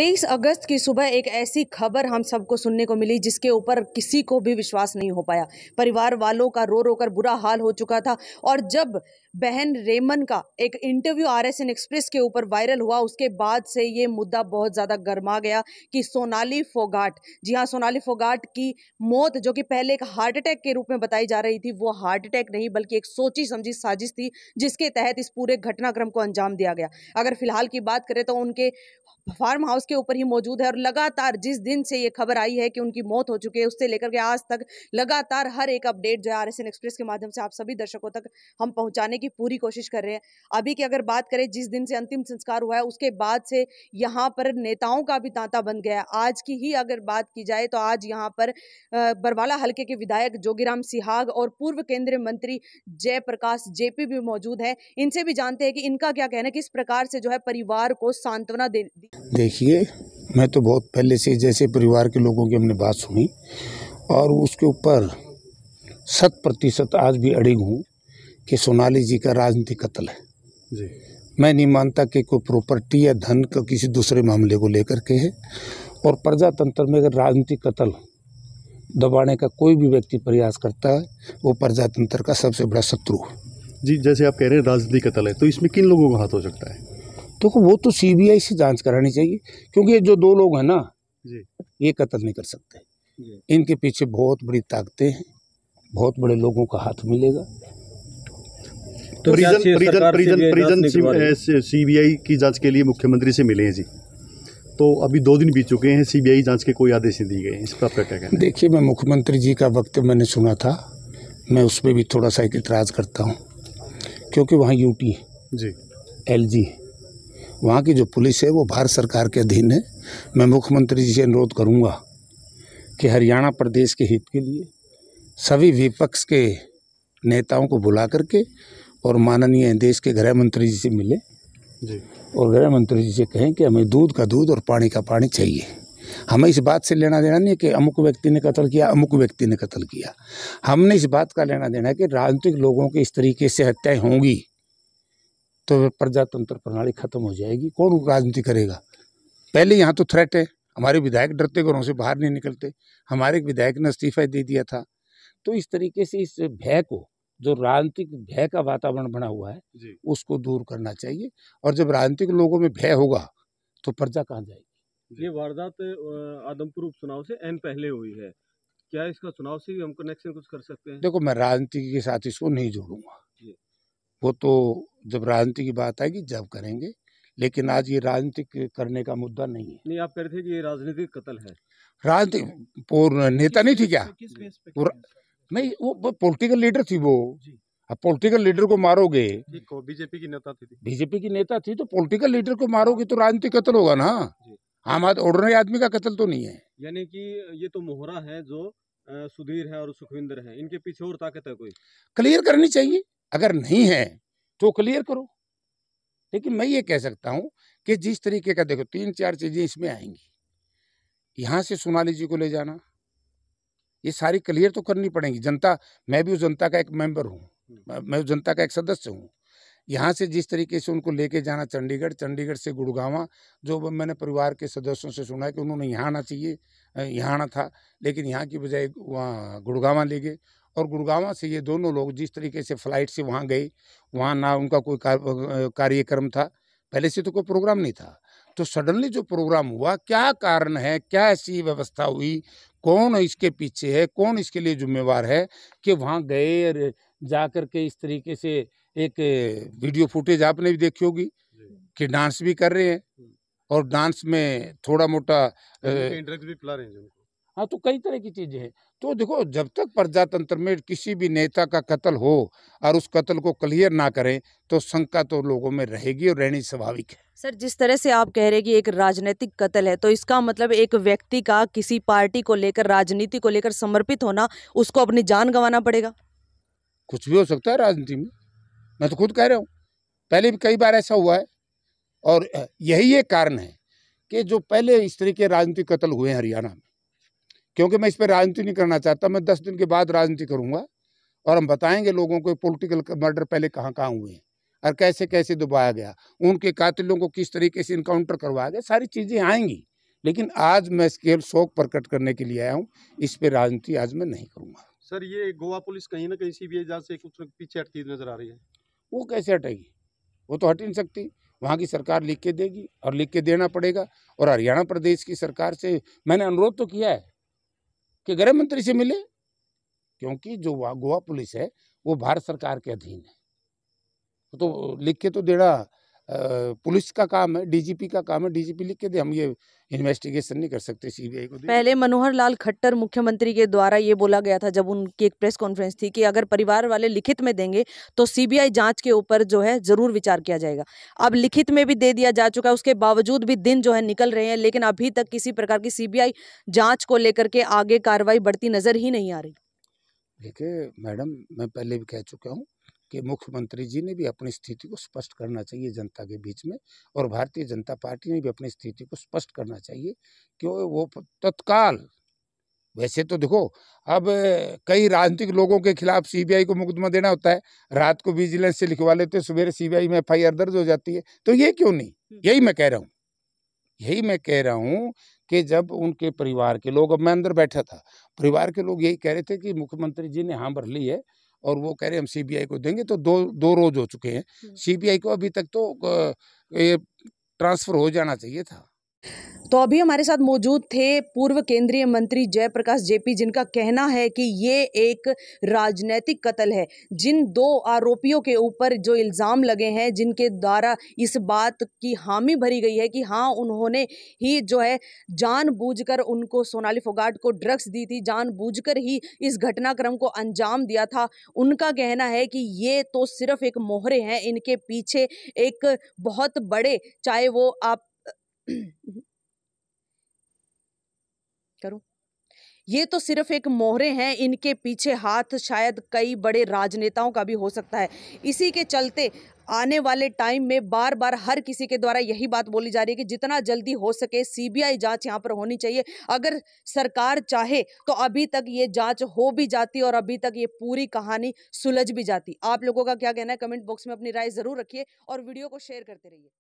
23 अगस्त की सुबह एक ऐसी खबर हम सबको सुनने को मिली जिसके ऊपर किसी को भी विश्वास नहीं हो पाया। परिवार वालों का रो रो कर बुरा हाल हो चुका था और जब बहन रेमन का एक इंटरव्यू आरएसएन एक्सप्रेस के ऊपर वायरल हुआ उसके बाद से ये मुद्दा बहुत ज़्यादा गर्मा गया कि सोनाली फोगाट, जी हाँ, सोनाली फोगाट की मौत जो कि पहले एक हार्ट अटैक के रूप में बताई जा रही थी, वो हार्ट अटैक नहीं बल्कि एक सोची समझी साजिश थी जिसके तहत इस पूरे घटनाक्रम को अंजाम दिया गया। अगर फिलहाल की बात करें तो उनके फार्म हाउस के ऊपर ही मौजूद है और लगातार जिस दिन से ये खबर आई है कि उनकी मौत हो चुकी है उससे लेकर के आज तक लगातार हर एक अपडेट जो है आरएसएन एक्सप्रेस के माध्यम से आप सभी दर्शकों तक हम पहुंचाने की पूरी कोशिश कर रहे हैं। अभी की अगर बात करें जिस दिन से अंतिम संस्कार हुआ है उसके बाद से यहाँ पर नेताओं का भी तांता बन गया है। आज की ही अगर बात की जाए तो आज यहाँ पर बरवाला हल्के के विधायक जोगीराम सिहाग और पूर्व केंद्रीय मंत्री जयप्रकाश जेपी भी मौजूद है। इनसे भी जानते हैं कि इनका क्या कहना है, किस प्रकार से जो है परिवार को सांत्वना दे। देखिए, मैं तो बहुत पहले से जैसे परिवार के लोगों की हमने बात सुनी और उसके ऊपर 100% आज भी अड़िग हूँ कि सोनाली जी का राजनीतिक कत्ल है जी। मैं नहीं मानता कि कोई प्रॉपर्टी या धन का किसी दूसरे मामले को लेकर के है और प्रजातंत्र में अगर राजनीतिक कत्ल दबाने का कोई भी व्यक्ति प्रयास करता है वो प्रजातंत्र का सबसे बड़ा शत्रु है जी। जैसे आप कह रहे हैं राजनीतिक कत्ल है तो इसमें किन लोगों का हाथ हो सकता है? देखो, वो तो सीबीआई से जांच करानी चाहिए क्योंकि ये जो दो लोग हैं ना जी, ये कत्ल नहीं कर सकते। इनके पीछे बहुत बड़ी ताकतें हैं, बहुत बड़े लोगों का हाथ मिलेगा। तो सीबीआई की जांच के लिए मुख्यमंत्री से मिले हैं जी, तो अभी 2 दिन बीत चुके हैं, सीबीआई जांच के कोई आदेश नहीं दिए गए, इस पर आपका क्या कहना है? देखिए, मैं मुख्यमंत्री जी का वक्तव्य मैंने सुना था, मैं उस पर भी थोड़ा सा इतराज़ करता हूँ क्योंकि वहाँ यूटी जी, एलजी, वहाँ की जो पुलिस है वो भारत सरकार के अधीन है। मैं मुख्यमंत्री जी से अनुरोध करूँगा कि हरियाणा प्रदेश के हित के लिए सभी विपक्ष के नेताओं को बुला करके और माननीय देश के गृह मंत्री जी से मिले जी, और गृह मंत्री जी से कहें कि हमें दूध का दूध और पानी का पानी चाहिए। हमें इस बात से लेना देना नहीं है कि अमुक व्यक्ति ने कत्ल किया, अमुक व्यक्ति ने कत्ल किया। हमने इस बात का लेना देना है कि राजनीतिक लोगों की इस तरीके से हत्याएं होंगी तो प्रजातंत्र प्रणाली खत्म हो जाएगी। कौन राजनीति करेगा? पहले यहाँ तो थ्रेट है, हमारे विधायक डरते घरों से बाहर नहीं निकलते, हमारे एक विधायक ने इस्तीफा दे दिया था। तो इस तरीके से इस भय को, जो राजनीतिक भय का वातावरण बना हुआ है उसको दूर करना चाहिए और जब राजनीतिक लोगों में भय होगा तो प्रजा कहाँ जाएगी? ये वारदात आदमपुर उपचुनाव से एन पहले हुई है, क्या इसका चुनाव से भी हम कनेक्शन कुछ कर सकते हैं? देखो, मैं राजनीति के साथ इसको नहीं जोड़ूंगा, वो तो जब राजनीति की बात आएगी जब करेंगे, लेकिन आज ये राजनीतिक करने का मुद्दा नहीं है। नहीं, आप कह रहे थे कि ये राजनीतिक कत्ल है। राजनीतिक नेता नहीं थी क्या? नहीं, वो पॉलिटिकल लीडर थी वो। अब पॉलिटिकल लीडर को मारोगे, बीजेपी की नेता थी, बीजेपी की नेता थी तो पॉलिटिकल लीडर को मारोगे तो राजनीतिक कत्ल होगा ना। आम ऑर्डिनरी आदमी का कत्ल तो नहीं है। यानी कि ये तो मोहरा है जो सुधीर है और सुखविंदर है, इनके पीछे और ताकत है कोई? क्लियर करनी चाहिए, अगर नहीं है तो क्लियर करो। लेकिन मैं ये कह सकता हूं कि जिस तरीके का, देखो 3-4 चीजें इसमें आएंगी। यहाँ से सोनाली जी को ले जाना, ये सारी क्लियर तो करनी पड़ेगी। जनता, मैं भी उस जनता का एक मेंबर हूँ, मैं उस जनता का एक सदस्य हूँ। यहाँ से जिस तरीके से उनको लेके जाना चंडीगढ़, चंडीगढ़ से गुड़गांव, जो मैंने परिवार के सदस्यों से सुना है कि उन्होंने यहाँ आना चाहिए, यहाँ आना था, लेकिन यहाँ की बजाय वहाँ गुड़गांव ले गए और गुड़गांव से ये दोनों लोग जिस तरीके से फ्लाइट से वहाँ गए, वहाँ ना उनका कोई कार्यक्रम था, पहले से तो कोई प्रोग्राम नहीं था, तो सडनली जो प्रोग्राम हुआ, क्या कारण है, क्या ऐसी व्यवस्था हुई, कौन इसके पीछे है, कौन इसके लिए जिम्मेवार है कि वहाँ गए और जा कर के इस तरीके से एक वीडियो फुटेज आपने भी देखी होगी कि डांस भी कर रहे हैं और डांस में थोड़ा मोटा ड्रग्स भी पिला रहे हैं। हाँ, तो कई तरह की चीजें हैं। तो देखो, जब तक प्रजातंत्र में किसी भी नेता का कत्ल हो और उस कत्ल को क्लियर ना करें तो शंका तो लोगों में रहेगी और रहनी स्वाभाविक है। सर, जिस तरह से आप कह रहे हैं कि एक राजनीतिक कत्ल है, तो इसका मतलब एक व्यक्ति का किसी पार्टी को लेकर, राजनीति को लेकर समर्पित होना, उसको अपनी जान गंवाना पड़ेगा? कुछ भी हो सकता है राजनीति में, मैं तो खुद कह रहा हूँ, पहले भी कई बार ऐसा हुआ है और यही एक कारण है कि जो पहले इस तरह के राजनीतिक कत्ल हुए हरियाणा में, क्योंकि मैं इस पर राजनीति नहीं करना चाहता, मैं 10 दिन के बाद राजनीति करूंगा और हम बताएंगे लोगों को पॉलिटिकल मर्डर पहले कहाँ कहाँ हुए हैं और कैसे कैसे दबाया गया, उनके कातिलों को किस तरीके से इनकाउंटर करवाया गया, सारी चीज़ें आएंगी। लेकिन आज मैं केवल शोक प्रकट करने के लिए आया हूँ, इस पे राजनीति आज मैं नहीं करूँगा। सर, ये गोवा पुलिस कहीं ना कहीं सीबीआई जांच से कुछ पीछे हटती नजर आ रही है। वो कैसे हटेगी? वो तो हट ही नहीं सकती। वहाँ की सरकार लिख के देगी और लिख के देना पड़ेगा। और हरियाणा प्रदेश की सरकार से मैंने अनुरोध तो किया है कि गृह मंत्री से मिले, क्योंकि जो गोवा पुलिस है वो भारत सरकार के अधीन है। तो लिख के तो देना पुलिस का काम है, डीजीपी का काम है, डीजीपी लिख के दे। हम ये इन्वेस्टिगेशन नहीं कर सकते, सीबीआई को दे। पहले मनोहर लाल खट्टर मुख्यमंत्री के द्वारा ये बोला गया था जब उनकी एक प्रेस कॉन्फ्रेंस थी कि अगर परिवार वाले लिखित में देंगे तो सीबीआई जांच के ऊपर जो है जरूर विचार किया जाएगा। अब लिखित में भी दे दिया जा चुका है, उसके बावजूद भी दिन जो है निकल रहे हैं, लेकिन अभी तक किसी प्रकार की सीबीआई जांच को लेकर के आगे कार्रवाई बढ़ती नजर ही नहीं आ रही। देखिए मैडम, मैं पहले भी कह चुका हूँ कि मुख्यमंत्री जी ने भी अपनी स्थिति को स्पष्ट करना चाहिए जनता के बीच में, और भारतीय जनता पार्टी ने भी अपनी स्थिति को स्पष्ट करना चाहिए कि वो तत्काल, वैसे तो देखो अब कई राजनीतिक लोगों के खिलाफ सीबीआई को मुकदमा देना होता है, रात को विजिलेंस से लिखवा लेते हैं, सवेरे सीबीआई में एफआईआर दर्ज हो जाती है, तो ये क्यों नहीं? यही मैं कह रहा हूँ कि जब उनके परिवार के लोग, अब मैं अंदर बैठा था, परिवार के लोग यही कह रहे थे कि मुख्यमंत्री जी ने हाँ भर ली है और वो कह रहे हम सीबीआई को देंगे, तो दो रोज हो चुके हैं। सीबीआई को अभी तक तो ये ट्रांसफर हो जाना चाहिए था। तो अभी हमारे साथ मौजूद थे पूर्व केंद्रीय मंत्री जयप्रकाश जेपी, जिनका कहना है कि ये एक राजनीतिक कत्ल है। जिन दो आरोपियों के ऊपर जो इल्ज़ाम लगे हैं, जिनके द्वारा इस बात की हामी भरी गई है कि हाँ उन्होंने ही जो है जानबूझकर उनको, सोनाली फोगाट को ड्रग्स दी थी, जानबूझकर ही इस घटनाक्रम को अंजाम दिया था, उनका कहना है कि ये तो सिर्फ एक मोहरे हैं, इनके पीछे एक बहुत बड़े, चाहे वो आप करूं, ये तो सिर्फ एक मोहरे हैं, इनके पीछे हाथ शायद कई बड़े राजनेताओं का भी हो सकता है। इसी के चलते आने वाले टाइम में बार बार हर किसी के द्वारा यही बात बोली जा रही है कि जितना जल्दी हो सके सीबीआई जांच यहां पर होनी चाहिए। अगर सरकार चाहे तो अभी तक ये जांच हो भी जाती और अभी तक ये पूरी कहानी सुलझ भी जाती। आप लोगों का क्या कहना है? कमेंट बॉक्स में अपनी राय जरूर रखिए और वीडियो को शेयर करते रहिए।